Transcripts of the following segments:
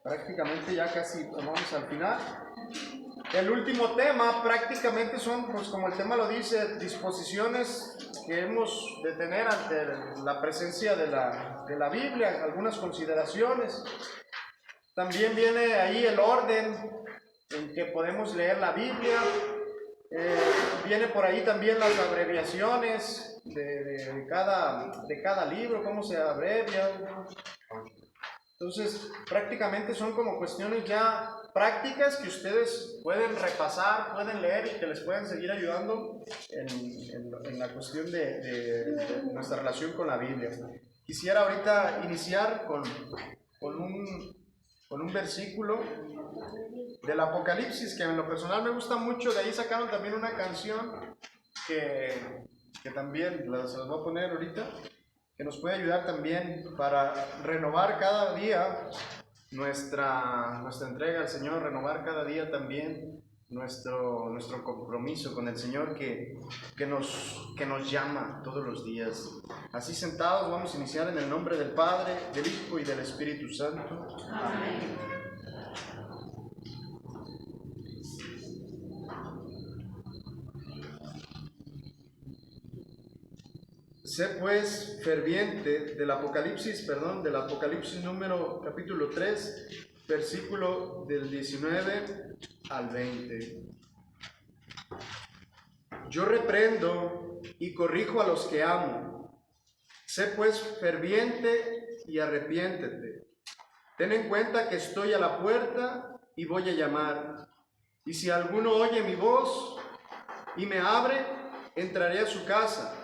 prácticamente ya casi vamos al final. El último tema prácticamente son, pues como el tema lo dice, disposiciones que hemos de tener ante la presencia de la Biblia, algunas consideraciones. También viene ahí el orden en que podemos leer la Biblia. Viene por ahí también las abreviaciones de cada libro, cómo se abrevia. Entonces, prácticamente son como cuestiones ya prácticas que ustedes pueden repasar, pueden leer y que les pueden seguir ayudando en la cuestión de nuestra relación con la Biblia. Quisiera ahorita iniciar con un versículo del Apocalipsis que en lo personal me gusta mucho. De ahí sacaron también una canción que también se las voy a poner ahorita, que nos puede ayudar también para renovar cada día nuestra entrega al Señor, renovar cada día también nuestro compromiso con el Señor que nos llama todos los días. Así sentados vamos a iniciar en el nombre del Padre, del Hijo y del Espíritu Santo. Amén. Sé pues ferviente del Apocalipsis número capítulo 3, versículo del 19 al 20. Yo reprendo y corrijo a los que amo. Sé pues ferviente y arrepiéntete. Ten en cuenta que estoy a la puerta y voy a llamar. Y si alguno oye mi voz y me abre, entraré a su casa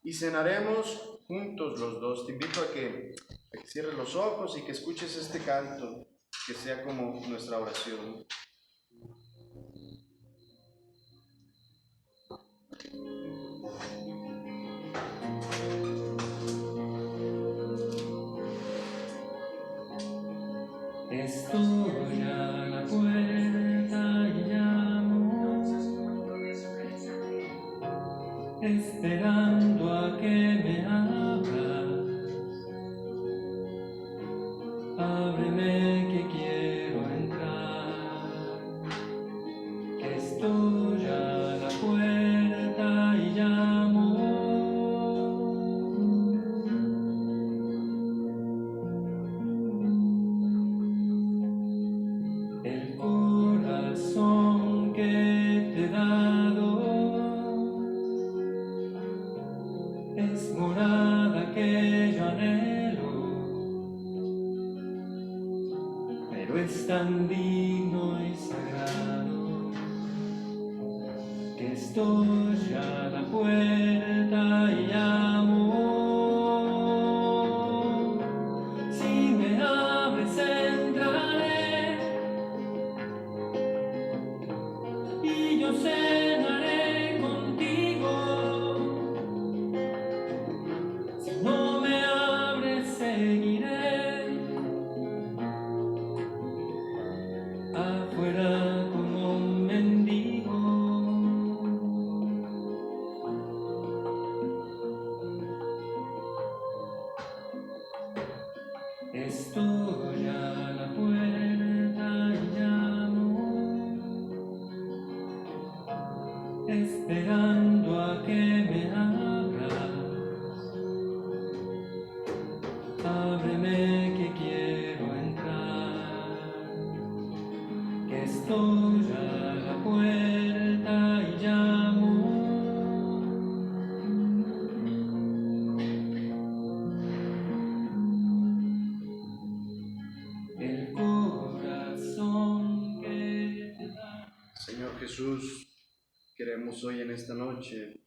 y cenaremos juntos los dos. Te invito a que cierres los ojos y que escuches este canto, que sea como nuestra oración. Estoy a la puerta y llamo, esperando a que me abras. Ábreme que quiero entrar, que estoy a la puerta y llamo. El corazón que te he dado es morada que yo anhelo, pero es tan digno y sagrado que estoy a la puerta y llamo. Si me abres entraré y yo cenaré contigo. Si no me abres seguiré afuera como un mendigo. Estoy a la puerta y llamo, esperando a que me abras. Ábreme que quiero entrar, que estoy a la puerta y llamo. El corazón que te da. Señor Jesús, queremos hoy en esta noche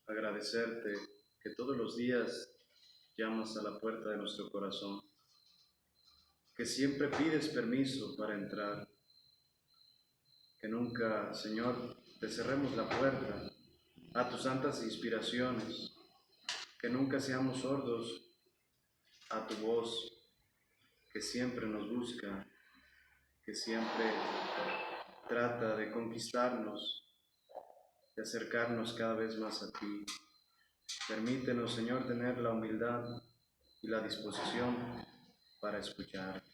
agradecerte que todos los días llamas a la puerta de nuestro corazón, que siempre pides permiso para entrar, que nunca, Señor, te cerremos la puerta a tus santas inspiraciones, que nunca seamos sordos a tu voz, que siempre nos busca, que siempre trata de conquistarnos, de acercarnos cada vez más a ti. Permítenos, Señor, tener la humildad y la disposición para escucharte.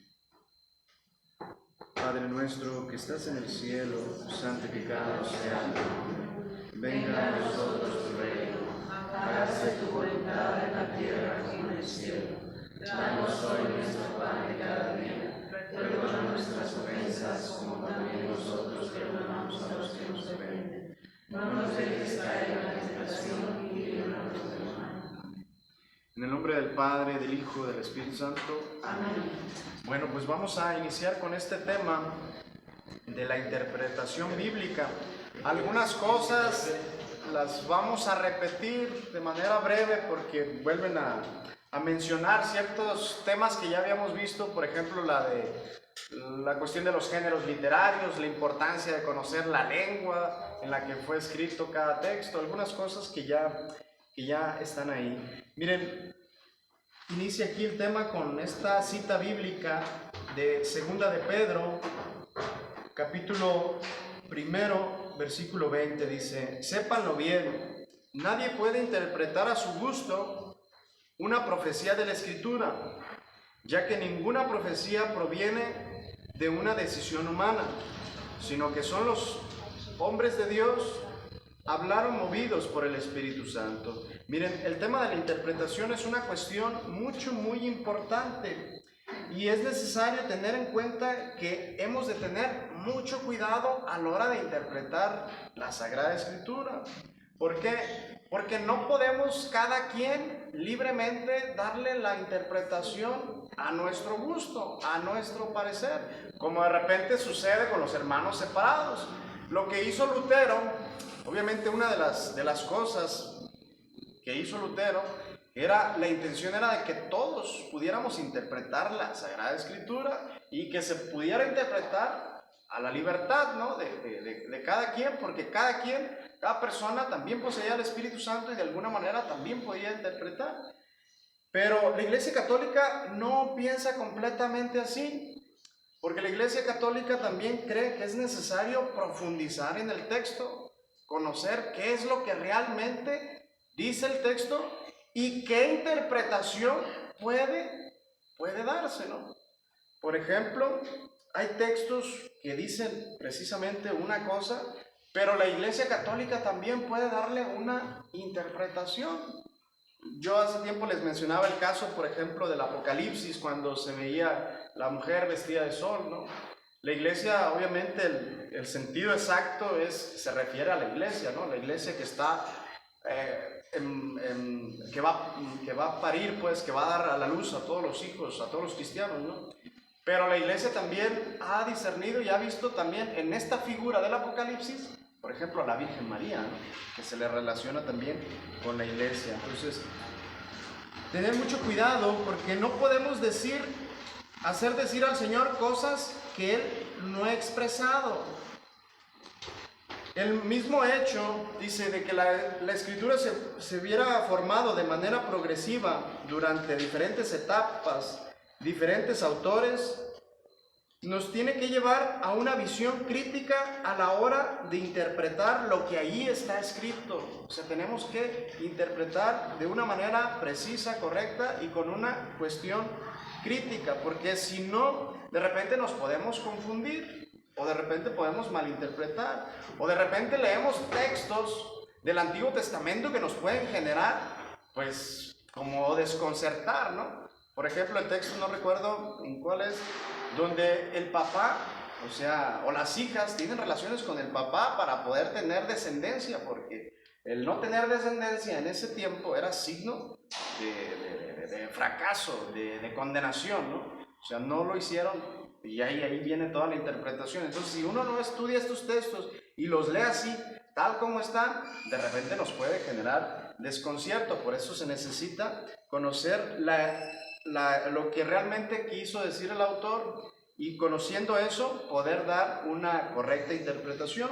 Padre nuestro que estás en el cielo, santificado sea tu nombre. Venga a nosotros tu reino. Hágase tu voluntad en la tierra como en el cielo. Danos hoy nuestro pan de cada día. Perdona nuestras ofensas como también nosotros perdonamos a los que nos ofenden. No nos dejes caer en la tentación y líbranos del mal. En el nombre del Padre, del Hijo y del Espíritu Santo. Amén. Bueno, pues vamos a iniciar con este tema de la interpretación bíblica. Algunas cosas las vamos a repetir de manera breve porque vuelven a mencionar ciertos temas que ya habíamos visto, por ejemplo la cuestión de los géneros literarios, la importancia de conocer la lengua en la que fue escrito cada texto, algunas cosas que ya están ahí. Miren, inicia aquí el tema con esta cita bíblica de Segunda de Pedro, capítulo 1, versículo 20, dice: sépanlo bien, nadie puede interpretar a su gusto una profecía de la Escritura, ya que ninguna profecía proviene de una decisión humana, sino que son los hombres de Dios hablaron movidos por el Espíritu Santo. Miren, el tema de la interpretación es una cuestión muy importante y es necesario tener en cuenta que hemos de tener mucho cuidado a la hora de interpretar la Sagrada Escritura. ¿Por qué? Porque no podemos cada quien libremente darle la interpretación a nuestro gusto, a nuestro parecer, como de repente sucede con los hermanos separados. Lo que hizo Lutero, obviamente una de las cosas que hizo Lutero, la intención era de que todos pudiéramos interpretar la Sagrada Escritura y que se pudiera interpretar a la libertad, ¿no? de cada quien, porque cada persona también poseía el Espíritu Santo y de alguna manera también podía interpretar. Pero la Iglesia Católica no piensa completamente así, porque la Iglesia Católica también cree que es necesario profundizar en el texto, conocer qué es lo que realmente dice el texto y qué interpretación puede darse, ¿no? Por ejemplo, hay textos que dicen precisamente una cosa, pero la Iglesia Católica también puede darle una interpretación. Yo hace tiempo les mencionaba el caso, por ejemplo, del Apocalipsis, cuando se veía la mujer vestida de sol, ¿no? La Iglesia, obviamente, el sentido exacto se refiere a la Iglesia, ¿no? La Iglesia que está, que va a parir, pues, que va a dar a la luz a todos los hijos, a todos los cristianos, ¿no? Pero la Iglesia también ha discernido y ha visto también en esta figura del Apocalipsis, por ejemplo, a la Virgen María, ¿no? Que se le relaciona también con la Iglesia. Entonces, tener mucho cuidado porque no podemos hacer decir al Señor cosas que Él no ha expresado. El mismo hecho, dice, de que la Escritura se hubiera formado de manera progresiva durante diferentes etapas, diferentes autores, nos tiene que llevar a una visión crítica a la hora de interpretar lo que ahí está escrito. O sea, tenemos que interpretar de una manera precisa, correcta y con una cuestión crítica, porque si no, de repente nos podemos confundir o de repente podemos malinterpretar o de repente leemos textos del Antiguo Testamento que nos pueden generar, pues, como desconcertar, ¿no? Por ejemplo, el texto, no recuerdo en cuál es, donde el papá, o las hijas tienen relaciones con el papá para poder tener descendencia, porque el no tener descendencia en ese tiempo era signo de fracaso, de condenación, ¿no? O sea, no lo hicieron y ahí viene toda la interpretación. Entonces, si uno no estudia estos textos y los lee así, tal como están, de repente nos puede generar desconcierto. Por eso se necesita conocer lo que realmente quiso decir el autor y, conociendo eso, poder dar una correcta interpretación.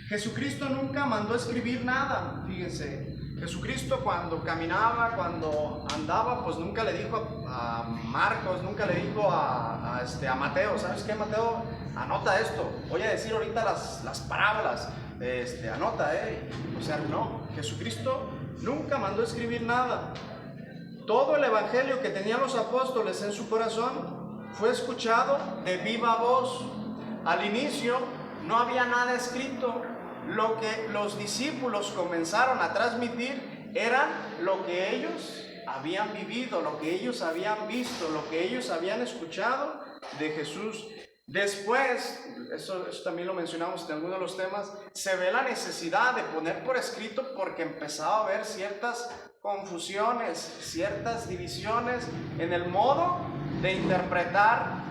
Jesucristo nunca mandó escribir nada, fíjense. Jesucristo cuando caminaba, cuando andaba, pues nunca le dijo a Marcos, nunca le dijo a Mateo: ¿sabes qué, Mateo? Anota esto, voy a decir ahorita las parábolas, anota, O sea, no, Jesucristo nunca mandó escribir nada. Todo el evangelio que tenían los apóstoles en su corazón fue escuchado de viva voz. Al inicio no había nada escrito. Lo que los discípulos comenzaron a transmitir era lo que ellos habían vivido, lo que ellos habían visto, lo que ellos habían escuchado de Jesús. Después, eso también lo mencionamos en algunos de los temas, se ve la necesidad de poner por escrito porque empezaba a haber ciertas confusiones, ciertas divisiones en el modo de interpretar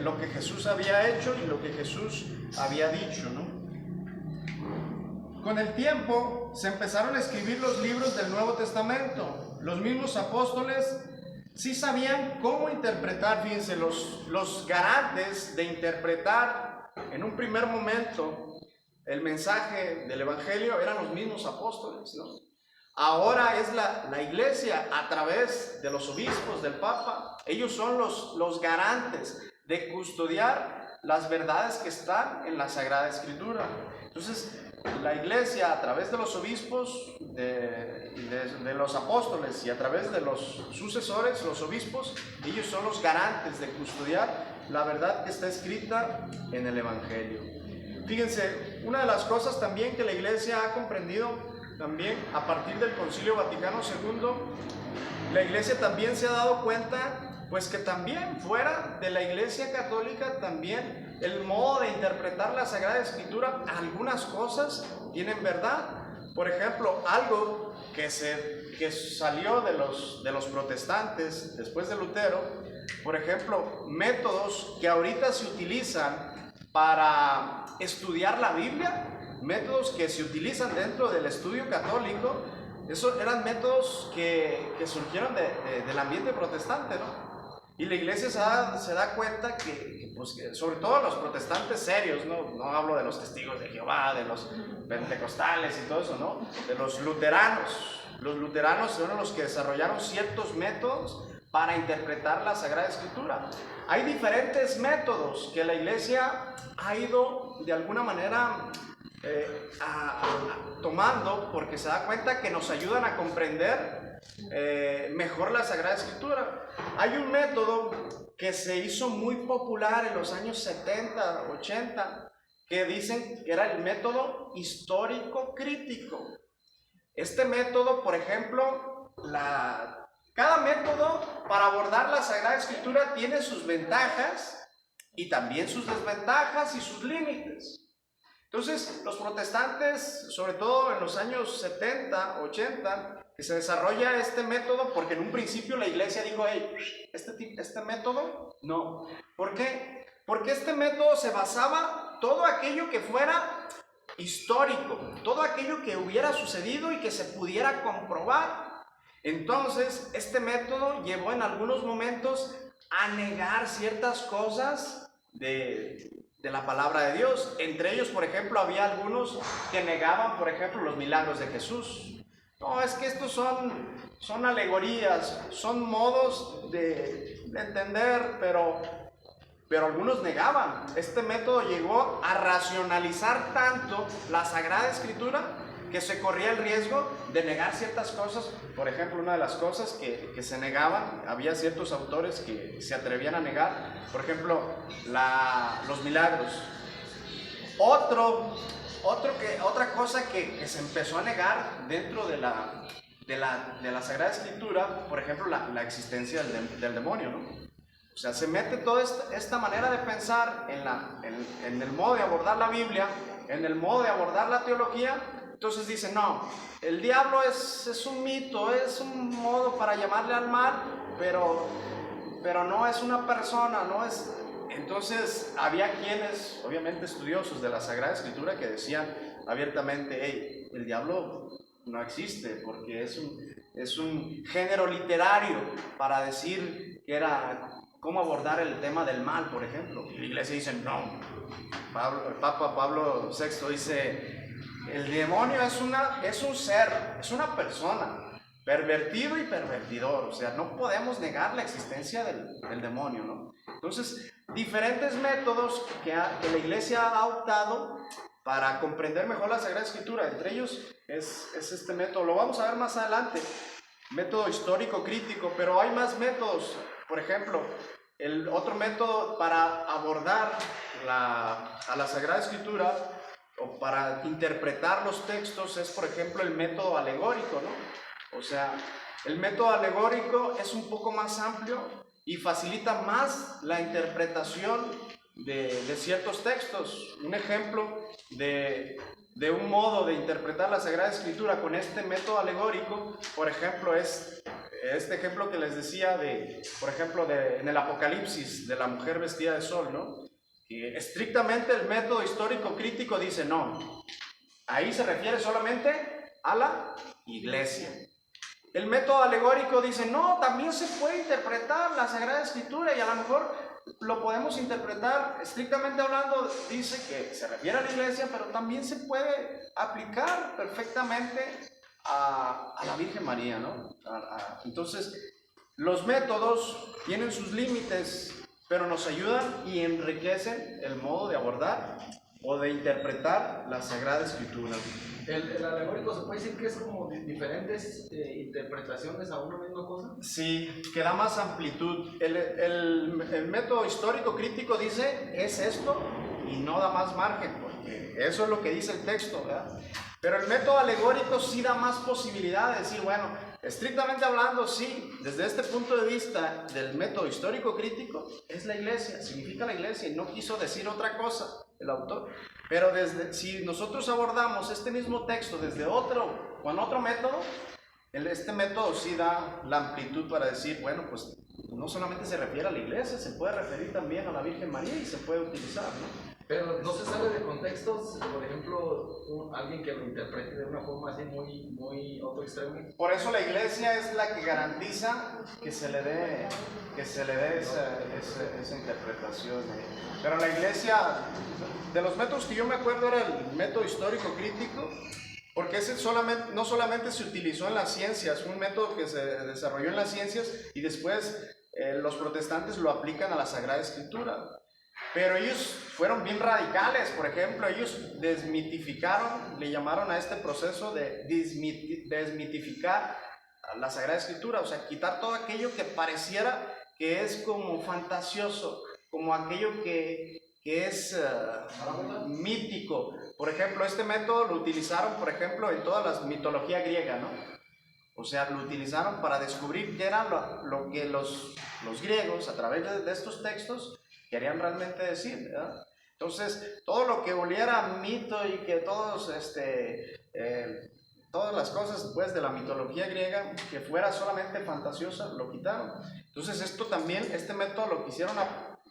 lo que Jesús había hecho y lo que Jesús había dicho, ¿no? Con el tiempo se empezaron a escribir los libros del Nuevo Testamento. Los mismos apóstoles sí sabían cómo interpretar, fíjense, los garantes de interpretar en un primer momento el mensaje del Evangelio eran los mismos apóstoles, ¿no? Ahora es la iglesia a través de los obispos, del Papa. Ellos son los garantes de custodiar las verdades que están en la Sagrada Escritura. Entonces, la iglesia a través de los obispos, de los apóstoles y a través de los sucesores, los obispos, ellos son los garantes de custodiar la verdad que está escrita en el Evangelio. Fíjense, una de las cosas también que la iglesia ha comprendido también a partir del Concilio Vaticano II, la iglesia también se ha dado cuenta pues que también fuera de la iglesia católica también el modo de interpretar la Sagrada Escritura, algunas cosas tienen verdad. Por ejemplo, algo que salió de los protestantes después de Lutero, por ejemplo, métodos que ahorita se utilizan para estudiar la Biblia, métodos que se utilizan dentro del estudio católico, esos eran métodos que surgieron del ambiente protestante, ¿no? Y la iglesia se da cuenta que sobre todo los protestantes serios, no hablo de los testigos de Jehová, de los pentecostales y todo eso, ¿no? De los luteranos. Los luteranos fueron los que desarrollaron ciertos métodos para interpretar la Sagrada Escritura. Hay diferentes métodos que la iglesia ha ido de alguna manera tomando porque se da cuenta que nos ayudan a comprender mejor la Sagrada Escritura. Hay un método que se hizo muy popular en los años 70, 80, que dicen que era el método histórico crítico. Este método, por ejemplo, cada método para abordar la Sagrada Escritura tiene sus ventajas y también sus desventajas y sus límites. Entonces, los protestantes, sobre todo en los años 70, 80, que se desarrolla este método, porque en un principio la iglesia dijo, hey, este método, no. ¿Por qué? Porque este método se basaba todo aquello que fuera histórico, todo aquello que hubiera sucedido y que se pudiera comprobar. Entonces, este método llevó en algunos momentos a negar ciertas cosas de la palabra de Dios. Entre ellos, por ejemplo, había algunos que negaban, por ejemplo, los milagros de Jesús. No, es que estos son alegorías, son modos de entender, pero algunos negaban. Este método llegó a racionalizar tanto la Sagrada Escritura que se corría el riesgo de negar ciertas cosas. Por ejemplo, una de las cosas que se negaban, había ciertos autores que se atrevían a negar, por ejemplo, los milagros. Otra cosa que se empezó a negar dentro de la Sagrada Escritura, por ejemplo, la existencia del demonio, ¿no? O sea, se mete toda esta manera de pensar en el modo de abordar la Biblia, en el modo de abordar la teología. Entonces dicen, no, el diablo es un mito, es un modo para llamarle al mal, pero no es una persona, no es... Entonces había quienes, obviamente estudiosos de la Sagrada Escritura, que decían abiertamente, hey, el diablo no existe, porque es un género literario para decir que era cómo abordar el tema del mal, por ejemplo. Y la iglesia dice, no. El Papa Pablo VI dice, el demonio es un ser, es una persona, pervertido y pervertidor. O sea, no podemos negar la existencia del demonio, ¿no? Entonces, diferentes métodos que la iglesia ha adoptado para comprender mejor la Sagrada Escritura. Entre ellos es este método. Lo vamos a ver más adelante. Método histórico crítico, pero hay más métodos. Por ejemplo, El otro método para abordar a la Sagrada Escritura o para interpretar los textos es, por ejemplo, el método alegórico, ¿no? O sea, el método alegórico es un poco más amplio y facilita más la interpretación de ciertos textos. Un ejemplo de un modo de interpretar la Sagrada Escritura con este método alegórico, por ejemplo, es este ejemplo que les decía por ejemplo, en el Apocalipsis de la mujer vestida de sol, ¿no? Y estrictamente el método histórico crítico dice no, ahí se refiere solamente a la iglesia. El método alegórico dice no, también se puede interpretar la Sagrada Escritura y a lo mejor lo podemos interpretar, estrictamente hablando, dice que se refiere a la iglesia, pero también se puede aplicar perfectamente a la Virgen María, ¿no? Entonces, los métodos tienen sus límites, pero nos ayudan y enriquecen el modo de abordar o de interpretar la Sagrada Escritura. ¿El alegórico se puede decir que es como diferentes interpretaciones a una misma cosa? Sí, que da más amplitud. El método histórico crítico dice es esto y no da más margen, porque eso es lo que dice el texto, ¿verdad? Pero el método alegórico sí da más posibilidad de decir, bueno, estrictamente hablando, sí, desde este punto de vista del método histórico crítico, es la iglesia, significa la iglesia, y no quiso decir otra cosa el autor. Pero si nosotros abordamos este mismo texto desde con otro método, este método sí da la amplitud para decir, bueno, pues no solamente se refiere a la iglesia, se puede referir también a la Virgen María y se puede utilizar, ¿no? Pero no se sale de contextos, por ejemplo, alguien que lo interprete de una forma así muy otro extremo. Por eso la iglesia es la que garantiza que se le dé esa interpretación. Pero la iglesia, de los métodos que yo me acuerdo, era el método histórico crítico, porque ese no solamente se utilizó en las ciencias, fue un método que se desarrolló en las ciencias y después los protestantes lo aplican a la Sagrada Escritura. Pero ellos fueron bien radicales, por ejemplo, ellos desmitificaron, le llamaron a este proceso de desmitificar la Sagrada Escritura, o sea, quitar todo aquello que pareciera que es como fantasioso, como aquello que es mítico. Por ejemplo, este método lo utilizaron, por ejemplo, en toda la mitología griega, ¿no? O sea, lo utilizaron para descubrir qué era lo que los griegos, a través de estos textos, querían realmente decir, ¿verdad? Entonces, todo lo que oliera a mito y que todas las cosas pues, de la mitología griega, que fuera solamente fantasiosa, lo quitaron. Entonces, este método lo quisieron,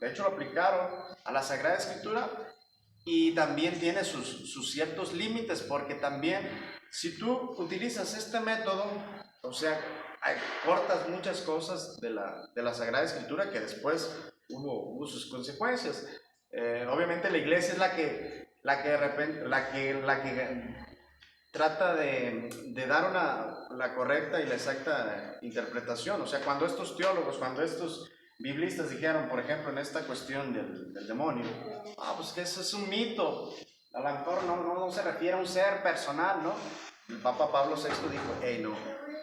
de hecho lo aplicaron a la Sagrada Escritura y también tiene sus ciertos límites, porque también, si tú utilizas este método, o sea, cortas muchas cosas de la Sagrada Escritura que después hubo sus consecuencias. Obviamente la iglesia es la que trata de dar la correcta y la exacta interpretación. O sea, cuando estos teólogos, cuando estos biblistas dijeron, por ejemplo, en esta cuestión del demonio, pues que eso es un mito, a lo mejor no se refiere a un ser personal, ¿no? El Papa Pablo VI dijo, hey, no,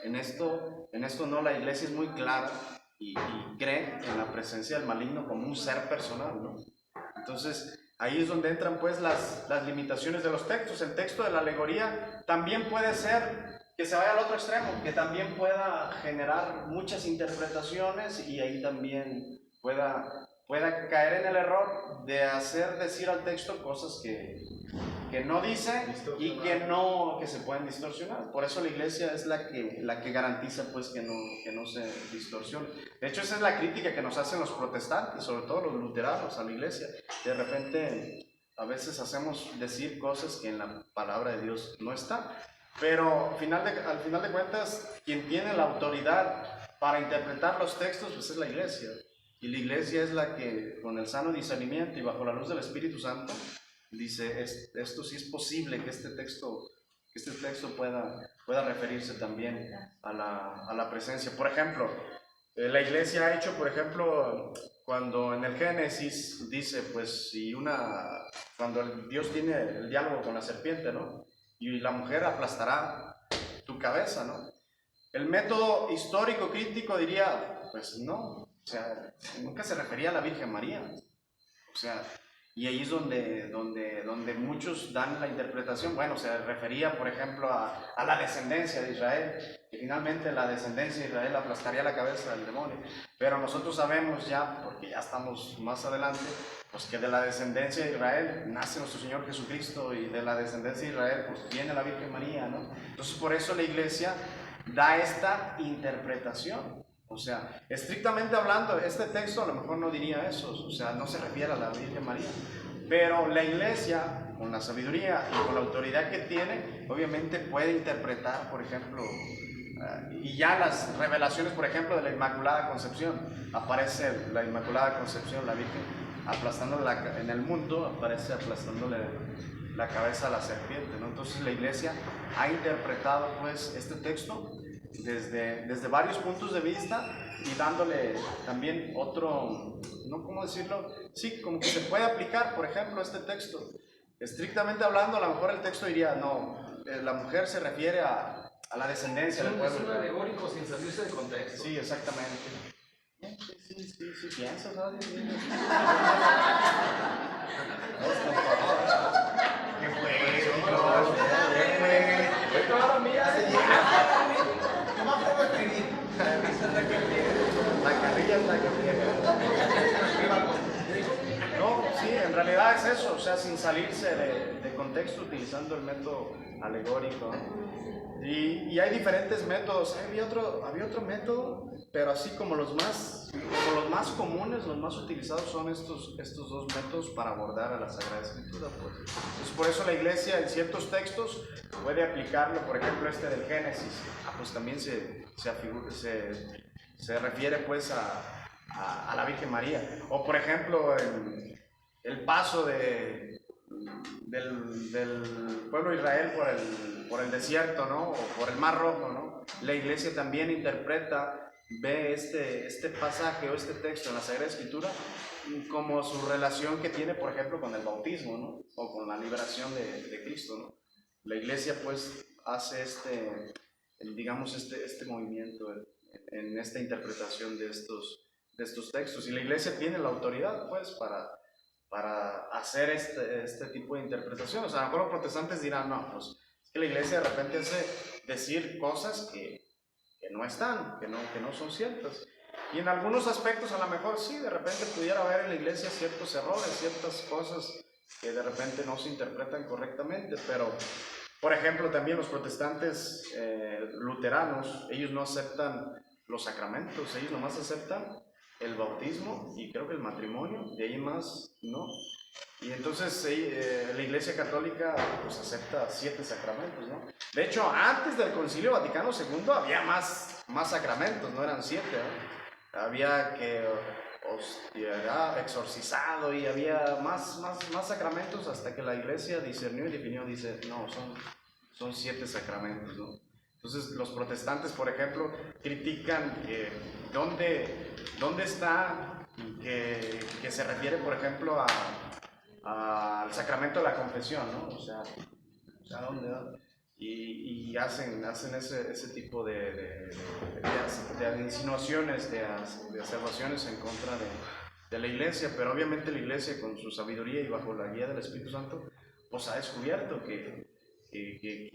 en esto no, la iglesia es muy clara y cree en la presencia del maligno como un ser personal, ¿no? Entonces, ahí es donde entran pues las limitaciones de los textos. El texto de la alegoría también puede ser que se vaya al otro extremo, que también pueda generar muchas interpretaciones y ahí también pueda caer en el error de hacer decir al texto cosas que no dice y que se pueden distorsionar. Por eso la iglesia es la que garantiza pues que no se distorsione. De hecho, esa es la crítica que nos hacen los protestantes, sobre todo los luteranos, a la iglesia. De repente, a veces hacemos decir cosas que en la palabra de Dios no está. Pero al final de cuentas, quien tiene la autoridad para interpretar los textos pues es la iglesia. Y la iglesia es la que, con el sano discernimiento y bajo la luz del Espíritu Santo, dice, esto sí es posible que este texto pueda referirse también a la presencia. Por ejemplo, la iglesia ha hecho, por ejemplo, cuando en el Génesis dice, pues, cuando Dios tiene el diálogo con la serpiente, ¿no? Y la mujer aplastará tu cabeza, ¿no? El método histórico crítico diría, pues no, O sea, nunca se refería a la Virgen María. O sea, y ahí es donde muchos dan la interpretación, bueno, se refería, por ejemplo, a la descendencia de Israel, que finalmente la descendencia de Israel aplastaría la cabeza del demonio. Pero nosotros sabemos ya, porque ya estamos más adelante, pues que de la descendencia de Israel nace nuestro Señor Jesucristo, y de la descendencia de Israel pues viene la Virgen María, ¿no? Entonces por eso la Iglesia da esta interpretación. O sea, estrictamente hablando, este texto a lo mejor no diría eso, o sea, no se refiere a la Virgen María, pero la Iglesia, con la sabiduría y con la autoridad que tiene, obviamente puede interpretar, por ejemplo, y ya las revelaciones, por ejemplo, de la Inmaculada Concepción, aparece la Inmaculada Concepción, la Virgen, aplastándole en el mundo, aparece aplastándole la cabeza a la serpiente, ¿no? Entonces la Iglesia ha interpretado pues este texto desde varios puntos de vista, y dándole también otro, ¿no? ¿Cómo decirlo? Sí, como que se puede aplicar, por ejemplo, este texto. Estrictamente hablando, a lo mejor el texto diría, no, la mujer se refiere a la descendencia del pueblo. Es un alegórico sin salirse de contexto. Sí, exactamente. Sí, piensas, ¿no? ¿Qué fue? La carrilla es la que viene. No, sí, en realidad es eso, o sea, sin salirse de contexto, utilizando el método alegórico. Y hay diferentes métodos. Había otro método, pero así como los más comunes, los más utilizados son estos dos métodos para abordar a la Sagrada Escritura. Pues. Entonces, por eso la Iglesia en ciertos textos puede aplicarlo, por ejemplo este del Génesis, pues también se refiere pues a la Virgen María. O por ejemplo el paso del pueblo de Israel por el desierto, ¿no? O por el Mar Rojo, ¿no? La Iglesia también interpreta, ve este pasaje o este texto en la Sagrada Escritura como su relación que tiene, por ejemplo, con el bautismo, ¿no? O con la liberación de Cristo, ¿no? La Iglesia pues hace este movimiento en esta interpretación de estos textos, y la Iglesia tiene la autoridad pues para hacer este tipo de interpretación. O sea, a lo mejor los protestantes dirán, no, pues es que la Iglesia de repente hace decir cosas que no están, que no son ciertas. Y en algunos aspectos a lo mejor sí, de repente pudiera haber en la Iglesia ciertos errores, ciertas cosas que de repente no se interpretan correctamente, pero por ejemplo también los protestantes luteranos, ellos no aceptan los sacramentos, ellos nomás aceptan el bautismo y creo que el matrimonio, de ahí más no. Y entonces la Iglesia Católica pues acepta 7 sacramentos, ¿no? De hecho, antes del Concilio Vaticano II había más sacramentos, no eran 7, ¿no? Había que exorcizado y había más sacramentos, hasta que la Iglesia discernió y definió, dice, no, son 7 sacramentos, ¿no? Entonces los protestantes, por ejemplo, critican que dónde está que se refiere, por ejemplo, al sacramento de la confesión, ¿no? O sea ¿dónde? Y hacen ese tipo de insinuaciones, de observaciones en contra de la Iglesia, pero obviamente la Iglesia, con su sabiduría y bajo la guía del Espíritu Santo, pues ha descubierto que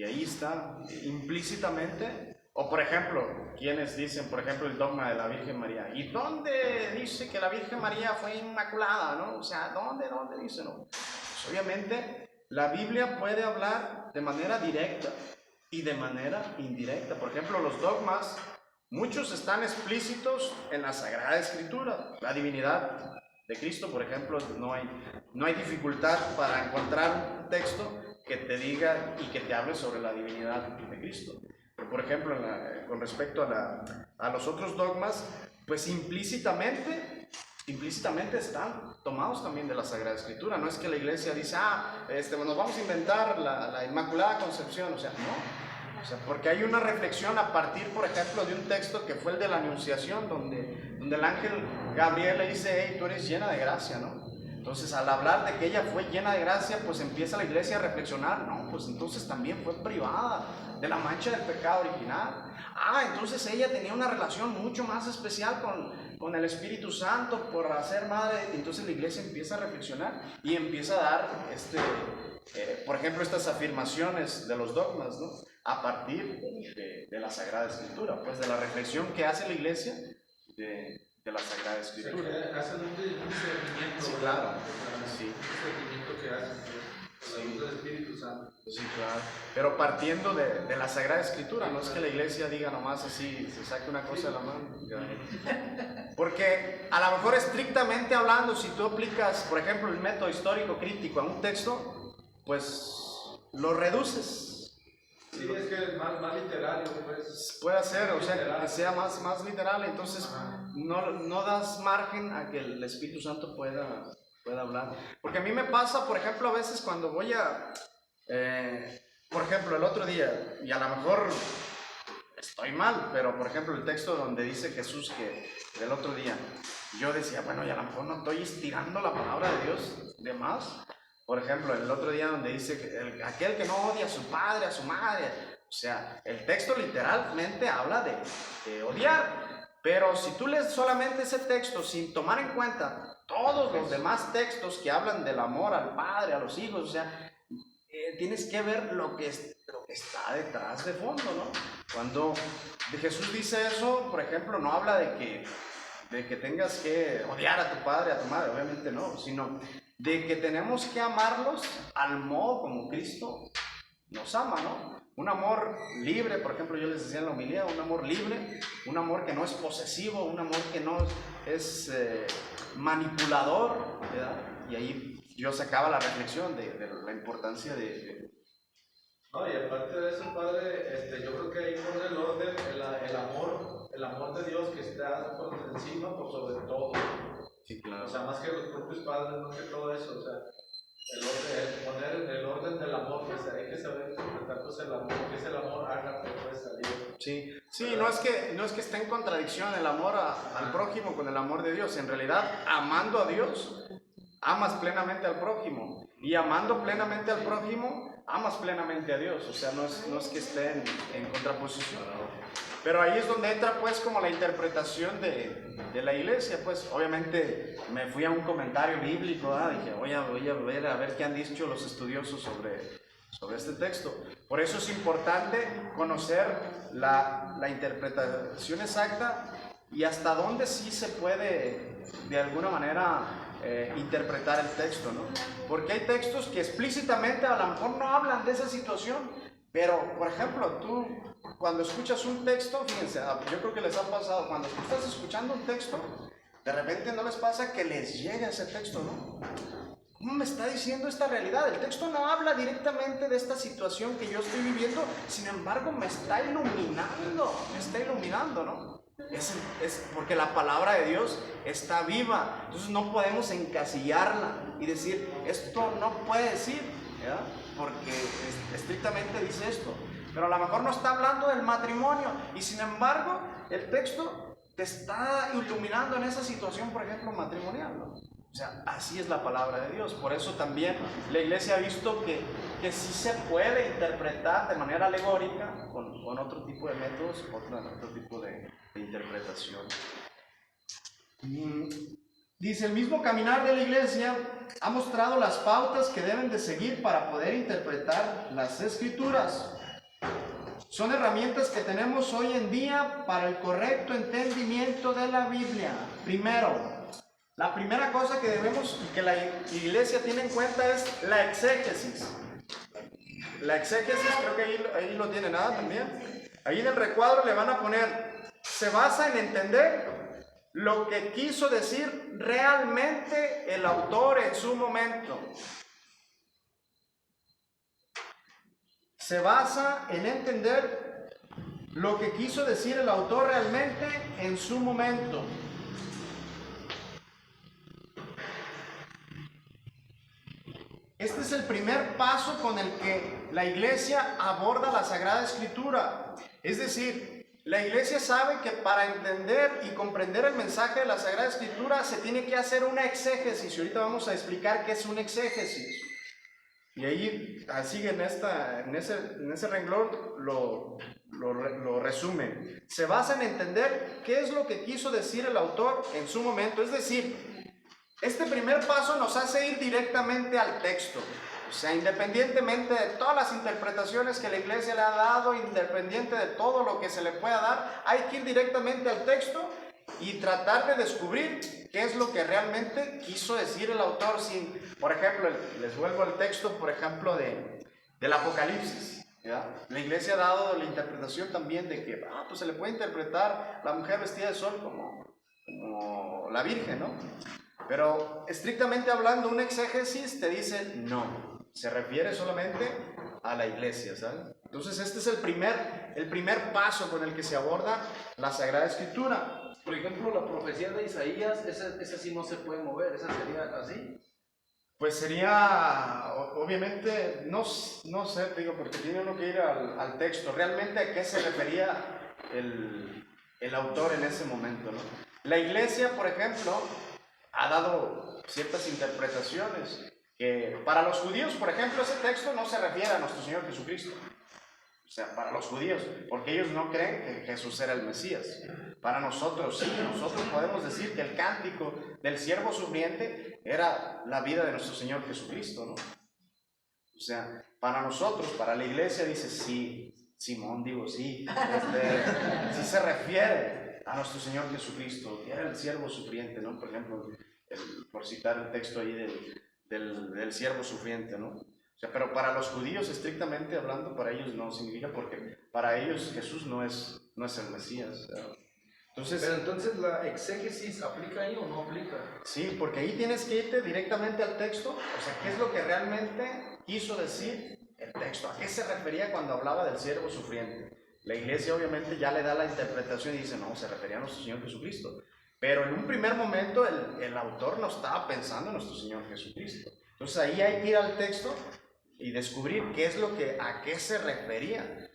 ahí está implícitamente. O por ejemplo, quienes dicen, por ejemplo, el dogma de la Virgen María. ¿Y dónde dice que la Virgen María fue inmaculada, no? O sea, ¿dónde dice, no? Pues obviamente la Biblia puede hablar de manera directa y de manera indirecta. Por ejemplo, los dogmas, muchos están explícitos en la Sagrada Escritura. La divinidad de Cristo, por ejemplo, no hay dificultad para encontrar un texto que te diga y que te hable sobre la divinidad de Cristo. Pero, por ejemplo, con respecto a los otros dogmas, pues implícitamente están tomados también de la Sagrada Escritura. No es que la Iglesia dice, nos vamos a inventar la Inmaculada Concepción, o sea, no. O sea, porque hay una reflexión a partir, por ejemplo, de un texto que fue el de la Anunciación, donde el ángel Gabriel le dice, hey, tú eres llena de gracia, ¿no? Entonces, al hablar de que ella fue llena de gracia, pues empieza la Iglesia a reflexionar, no, pues entonces también fue privada de la mancha del pecado original. Entonces ella tenía una relación mucho más especial con el Espíritu Santo por hacer madre. Entonces la iglesia empieza a reflexionar y empieza a dar, por ejemplo, estas afirmaciones de los dogmas, ¿no? A partir de la Sagrada Escritura, pues de la reflexión que hace la iglesia de la Sagrada Escritura. O sea, que hacen un seguimiento. Sí, ¿verdad? claro. Sí. Un seguimiento que hacen, pues, con la luz del Espíritu Santo. Sí, claro. Pero partiendo de la Sagrada Escritura, no es que la iglesia diga nomás así, se saque una cosa de la mano. Porque a lo mejor estrictamente hablando, si tú aplicas, por ejemplo, el método histórico crítico a un texto, pues lo reduces. Sí, es que es más literario, pues. Puede ser, o sea, que sea más literal, entonces no das margen a que el Espíritu Santo pueda hablar. Porque a mí me pasa, por ejemplo, a veces cuando voy por ejemplo, el otro día, y a lo mejor estoy mal, pero por ejemplo el texto donde dice Jesús que del otro día, yo decía, bueno, y a lo mejor no estoy estirando la palabra de Dios de más. Por ejemplo, el otro día donde dice que aquel que no odia a su padre, a su madre, o sea, el texto literalmente habla de odiar. Pero si tú lees solamente ese texto sin tomar en cuenta todos los demás textos que hablan del amor al padre, a los hijos, o sea, tienes que ver lo que está detrás de fondo, ¿no? Cuando Jesús dice eso, por ejemplo, no habla de que tengas que odiar a tu padre, a tu madre, obviamente no, sino de que tenemos que amarlos al modo como Cristo nos ama, ¿no? Un amor libre, por ejemplo, yo les decía en la homilía, un amor libre, un amor que no es posesivo, un amor que no es manipulador, ¿verdad? Y ahí yo sacaba la reflexión de la importancia No, y aparte de eso, padre, yo creo que ahí pone el orden, el amor de Dios que está por encima, por sobre todo. Sí, claro. O sea, más que los propios padres, más que todo eso, o sea, poner el orden del amor, pues hay que saber interpretar pues el amor, que es el amor ágape, pues a Dios. Sí, no es que esté en contradicción el amor al prójimo con el amor de Dios. En realidad, amando a Dios, amas plenamente al prójimo. Y amando plenamente al prójimo, amas plenamente a Dios. O sea, no es que esté en contraposición. Pero ahí es donde entra pues como la interpretación de la iglesia. Pues obviamente me fui a un comentario bíblico, dije voy a ver qué han dicho los estudiosos sobre este texto. Por eso es importante conocer la interpretación exacta y hasta dónde sí se puede de alguna manera interpretar el texto, ¿no? Porque hay textos que explícitamente a lo mejor no hablan de esa situación, pero por ejemplo tú cuando escuchas un texto, fíjense, yo creo que les ha pasado, cuando tú estás escuchando un texto, de repente no les pasa que les llega ese texto, ¿no? ¿Cómo me está diciendo esta realidad? El texto no habla directamente de esta situación que yo estoy viviendo, sin embargo me está iluminando, ¿no? Es porque la palabra de Dios está viva, entonces no podemos encasillarla y decir, esto no puede decir, ¿verdad? Porque estrictamente dice esto, pero a lo mejor no está hablando del matrimonio y sin embargo el texto te está iluminando en esa situación, por ejemplo, matrimonial, ¿no? O sea, así es la palabra de Dios. Por eso también la iglesia ha visto que sí se puede interpretar de manera alegórica con otro tipo de métodos, otro tipo de interpretación. Dice, el mismo caminar de la iglesia ha mostrado las pautas que deben de seguir para poder interpretar las escrituras. Son herramientas que tenemos hoy en día para el correcto entendimiento de la Biblia. Primero, la primera cosa que debemos y que la iglesia tiene en cuenta es la exégesis. La exégesis, creo que ahí lo tienen, nada también. Ahí en el recuadro le van a poner, se basa en entender lo que quiso decir realmente el autor en su momento. Se basa en entender lo que quiso decir el autor realmente en su momento. Este es el primer paso con el que la iglesia aborda la Sagrada Escritura. Es decir, la iglesia sabe que para entender y comprender el mensaje de la Sagrada Escritura se tiene que hacer una exégesis. Y ahorita vamos a explicar qué es una exégesis. Y ahí, así en ese renglón lo lo resume. Se basa en entender qué es lo que quiso decir el autor en su momento. Es decir, este primer paso nos hace ir directamente al texto. O sea, independientemente de todas las interpretaciones que la iglesia le ha dado, independiente de todo lo que se le pueda dar, hay que ir directamente al texto y tratar de descubrir qué es lo que realmente quiso decir el autor. Sin, por ejemplo, les vuelvo al texto, por ejemplo, del Apocalipsis, ¿ya? La iglesia ha dado la interpretación también de que pues se le puede interpretar la mujer vestida de sol como la Virgen, ¿no? Pero estrictamente hablando, un exégesis te dice no, se refiere solamente a la iglesia, ¿sabes? Entonces este es el primer paso con el que se aborda la Sagrada Escritura. Por ejemplo, la profecía de Isaías, esa sí no se puede mover, esa sería así. Pues sería, obviamente, no sé, digo, porque tiene uno que ir al texto, realmente a qué se refería el autor en ese momento, ¿no? La iglesia, por ejemplo, ha dado ciertas interpretaciones que para los judíos, por ejemplo, ese texto no se refiere a nuestro Señor Jesucristo. O sea, para los judíos, porque ellos no creen que Jesús era el Mesías. Para nosotros sí, nosotros podemos decir que el cántico del siervo sufriente era la vida de nuestro Señor Jesucristo, ¿no? O sea, para nosotros, para la iglesia dice sí, Simón, digo sí, sí se refiere a nuestro Señor Jesucristo, que era el siervo sufriente, ¿no? Por ejemplo, por citar el texto ahí del siervo sufriente, ¿no? O sea, pero para los judíos, estrictamente hablando, para ellos no significa, porque para ellos Jesús no es el Mesías. Entonces, pero entonces la exégesis aplica ahí o no aplica. Sí, porque ahí tienes que irte directamente al texto. O sea, ¿qué es lo que realmente quiso decir el texto? ¿A qué se refería cuando hablaba del siervo sufriente? La iglesia obviamente ya le da la interpretación y dice, no, se refería a nuestro Señor Jesucristo. Pero en un primer momento el autor no estaba pensando en nuestro Señor Jesucristo. Entonces ahí hay que ir al texto y descubrir a qué se refería.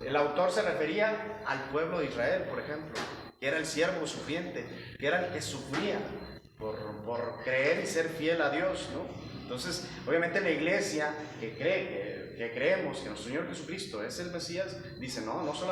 El autor se refería al pueblo de Israel, por ejemplo, que era el siervo sufriente, que era el que sufría por creer y ser fiel a Dios, ¿no? Entonces, obviamente la iglesia que creemos que nuestro Señor Jesucristo es el Mesías, dice, no solamente